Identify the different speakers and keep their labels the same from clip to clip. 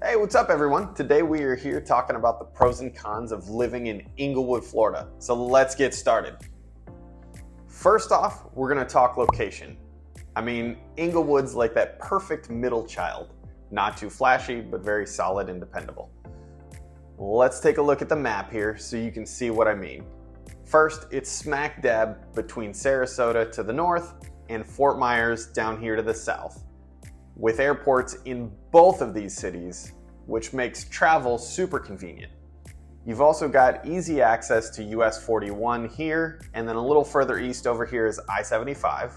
Speaker 1: Hey, what's up everyone? Today we are here talking about the pros and cons of living in Englewood, Florida. So let's get started. First off, we're gonna talk location. I mean, Englewood's like that perfect middle child. Not too flashy, but very solid and dependable. Let's take a look at the map here so you can see what I mean. First, it's smack dab between Sarasota to the north and Fort Myers down here to the south, with airports in both of these cities, which makes travel super convenient. You've also got easy access to US 41 here, and then a little further east over here is I-75,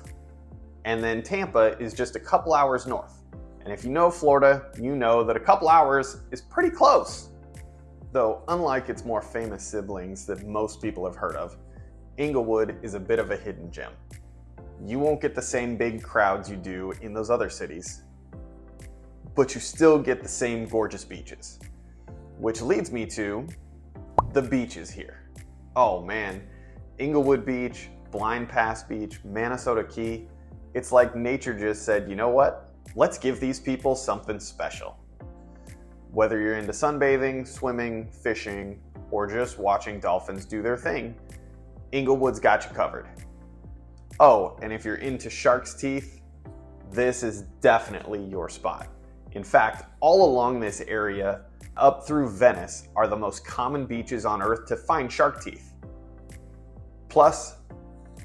Speaker 1: and then Tampa is just a couple hours north. And if you know Florida, you know that a couple hours is pretty close. Though, unlike its more famous siblings that most people have heard of, Englewood is a bit of a hidden gem. You won't get the same big crowds you do in those other cities, but you still get the same gorgeous beaches. Which leads me to the beaches here. Oh man, Englewood Beach, Blind Pass Beach, Manasota Key. It's like nature just said, you know what? Let's give these people something special. Whether you're into sunbathing, swimming, fishing, or just watching dolphins do their thing, Englewood's got you covered. Oh, and if you're into shark's teeth, this is definitely your spot. In fact, all along this area, up through Venice, are the most common beaches on Earth to find shark teeth. Plus,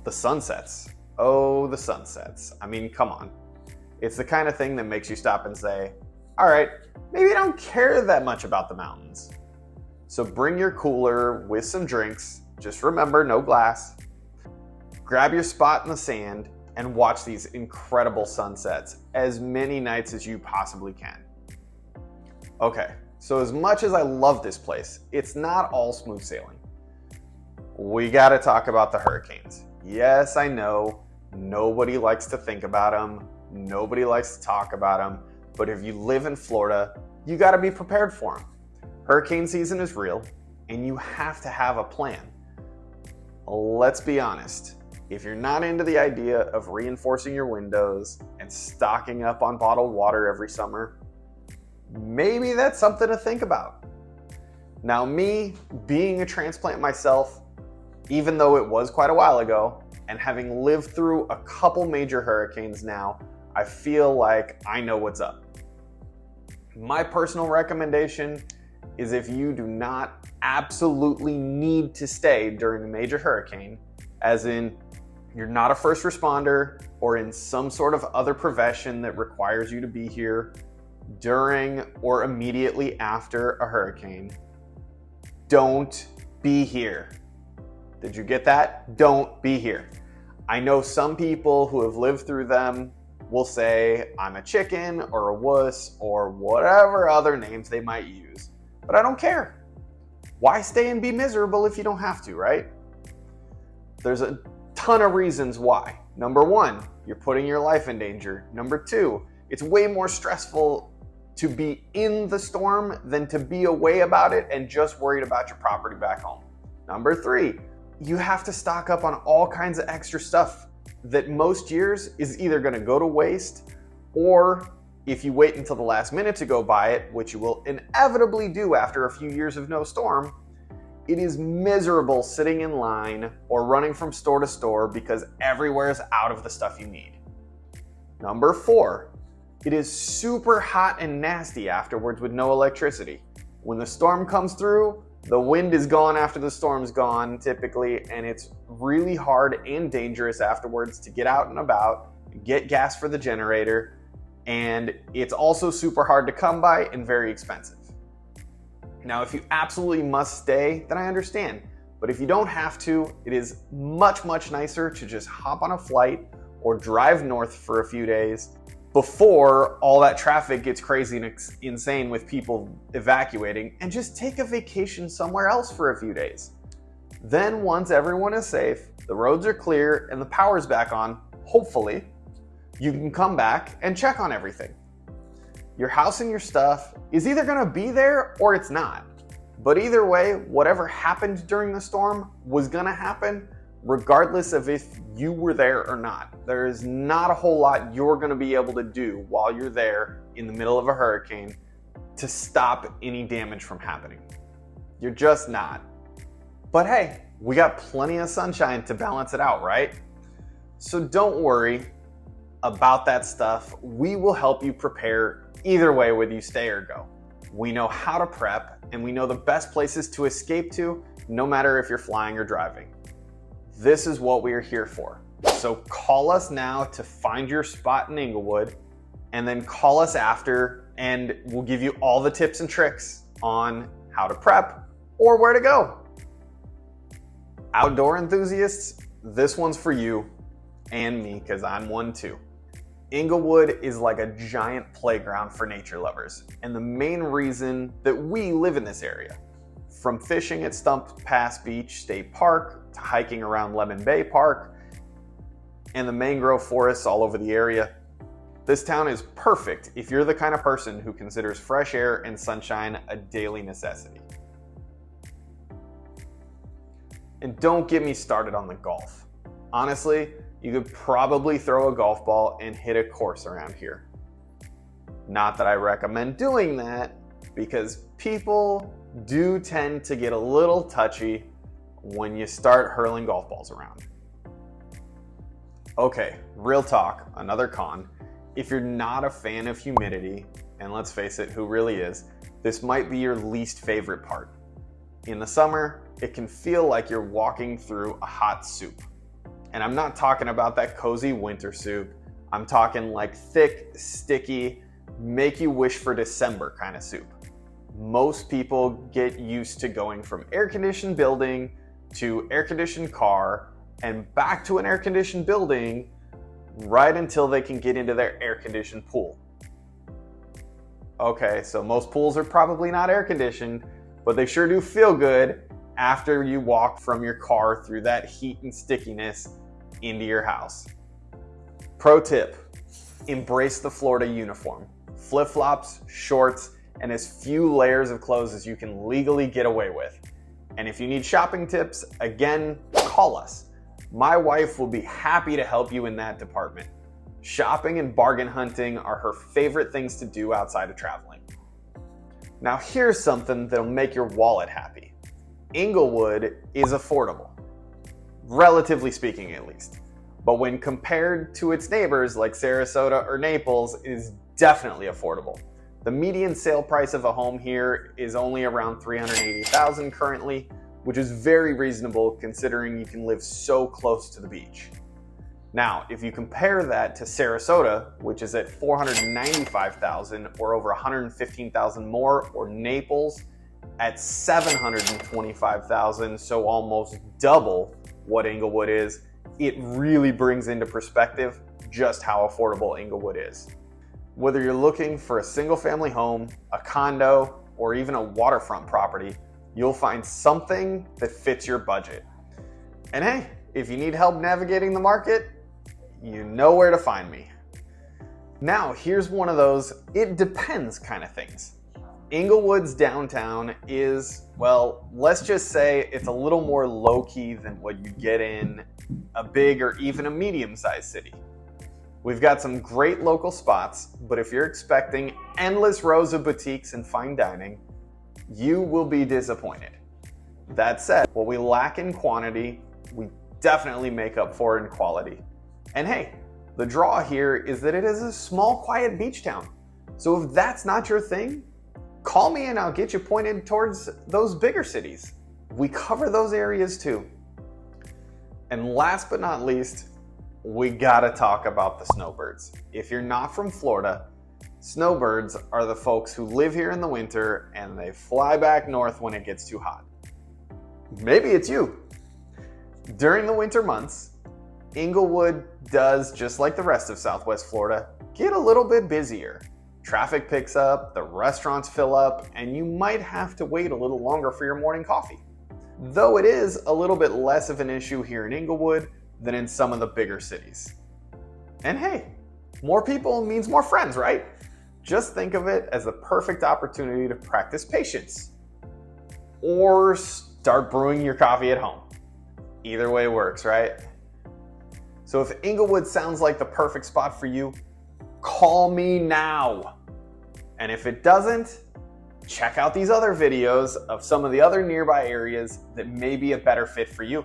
Speaker 1: the sunsets. Oh, the sunsets. I mean, come on. It's the kind of thing that makes you stop and say, all right, maybe I don't care that much about the mountains. So bring your cooler with some drinks. Just remember, no glass. Grab your spot in the sand and watch these incredible sunsets as many nights as you possibly can. Okay, so as much as I love this place, it's not all smooth sailing. We gotta talk about the hurricanes. Yes, I know, nobody likes to think about them, nobody likes to talk about them, but if you live in Florida, you gotta be prepared for them. Hurricane season is real, and you have to have a plan. Let's be honest. If you're not into the idea of reinforcing your windows and stocking up on bottled water every summer, maybe that's something to think about. Now me, being a transplant myself, even though it was quite a while ago, and having lived through a couple major hurricanes now, I feel like I know what's up. My personal recommendation is if you do not absolutely need to stay during a major hurricane, as in you're not a first responder or in some sort of other profession that requires you to be here during or immediately after a hurricane, don't be here. Did you get that? Don't be here. I know some people who have lived through them will say, I'm a chicken or a wuss or whatever other names they might use, but I don't care. Why stay and be miserable if you don't have to, right? There's a ton of reasons why. Number one, you're putting your life in danger. Number two, it's way more stressful to be in the storm than to be away about it and just worried about your property back home. Number three, you have to stock up on all kinds of extra stuff that most years is either going to go to waste, or if you wait until the last minute to go buy it, which you will inevitably do after a few years of no storm, it is miserable sitting in line or running from store to store because everywhere is out of the stuff you need. Number four, it is super hot and nasty afterwards with no electricity. When the storm comes through, the wind is gone after the storm's gone typically, and it's really hard and dangerous afterwards to get out and about, get gas for the generator, and it's also super hard to come by and very expensive. Now, if you absolutely must stay, then I understand. But if you don't have to, it is much, much nicer to just hop on a flight or drive north for a few days before all that traffic gets crazy and insane with people evacuating, and just take a vacation somewhere else for a few days. Then once everyone is safe, the roads are clear, and the power's back on, hopefully, you can come back and check on everything. Your house and your stuff is either gonna be there or it's not. But either way, whatever happened during the storm was gonna happen regardless of if you were there or not. There is not a whole lot you're gonna be able to do while you're there in the middle of a hurricane to stop any damage from happening. You're just not. But hey, we got plenty of sunshine to balance it out, right? So don't worry about that stuff. We will help you prepare either way, whether you stay or go. We know how to prep, and we know the best places to escape to, no matter if you're flying or driving. This is what we are here for. So call us now to find your spot in Englewood, and then call us after, and we'll give you all the tips and tricks on how to prep or where to go. Outdoor enthusiasts, this one's for you and me, because I'm one too. Englewood is like a giant playground for nature lovers, and the main reason that we live in this area. From fishing at Stump Pass Beach State Park to hiking around Lemon Bay Park and the mangrove forests all over the area, this town is perfect if you're the kind of person who considers fresh air and sunshine a daily necessity. And don't get me started on the golf. Honestly, you could probably throw a golf ball and hit a course around here. Not that I recommend doing that, because people do tend to get a little touchy when you start hurling golf balls around. Okay, real talk, another con. If you're not a fan of humidity, and let's face it, who really is, this might be your least favorite part. In the summer, it can feel like you're walking through a hot soup. And I'm not talking about that cozy winter soup. I'm talking like thick, sticky, make you wish for December kind of soup. Most people get used to going from air-conditioned building to air-conditioned car and back to an air-conditioned building right until they can get into their air-conditioned pool. Okay, so most pools are probably not air-conditioned, but they sure do feel good after you walk from your car through that heat and stickiness into your house. Pro tip, embrace the Florida uniform. Flip-flops, shorts, and as few layers of clothes as you can legally get away with. And if you need shopping tips, again, call us. My wife will be happy to help you in that department. Shopping and bargain hunting are her favorite things to do outside of traveling. Now here's something that'll make your wallet happy. Englewood is affordable, relatively speaking at least. But when compared to its neighbors like Sarasota or Naples, it is definitely affordable. The median sale price of a home here is only around $380,000 currently, which is very reasonable considering you can live so close to the beach. Now, if you compare that to Sarasota, which is at $495,000 or over $115,000 more, or Naples at $725,000, so almost double what Englewood is, it really brings into perspective just how affordable Englewood is. Whether you're looking for a single family home, a condo, or even a waterfront property, you'll find something that fits your budget. And hey, if you need help navigating the market, you know where to find me. Now, here's one of those it depends kind of things. Englewood's downtown is, well, let's just say it's a little more low-key than what you get in a big or even a medium-sized city. We've got some great local spots, but if you're expecting endless rows of boutiques and fine dining, you will be disappointed. That said, what we lack in quantity, we definitely make up for in quality. And hey, the draw here is that it is a small, quiet beach town. So if that's not your thing, call me and I'll get you pointed towards those bigger cities. We cover those areas too. And last but not least, we gotta talk about the snowbirds. If you're not from Florida, snowbirds are the folks who live here in the winter and they fly back north when it gets too hot. Maybe it's you. During the winter months, Englewood does, just like the rest of Southwest Florida, get a little bit busier. Traffic picks up, the restaurants fill up, and you might have to wait a little longer for your morning coffee. Though it is a little bit less of an issue here in Englewood than in some of the bigger cities. And hey, more people means more friends, right? Just think of it as the perfect opportunity to practice patience. Or start brewing your coffee at home. Either way works, right? So if Englewood sounds like the perfect spot for you, call me now. And if it doesn't, check out these other videos of some of the other nearby areas that may be a better fit for you.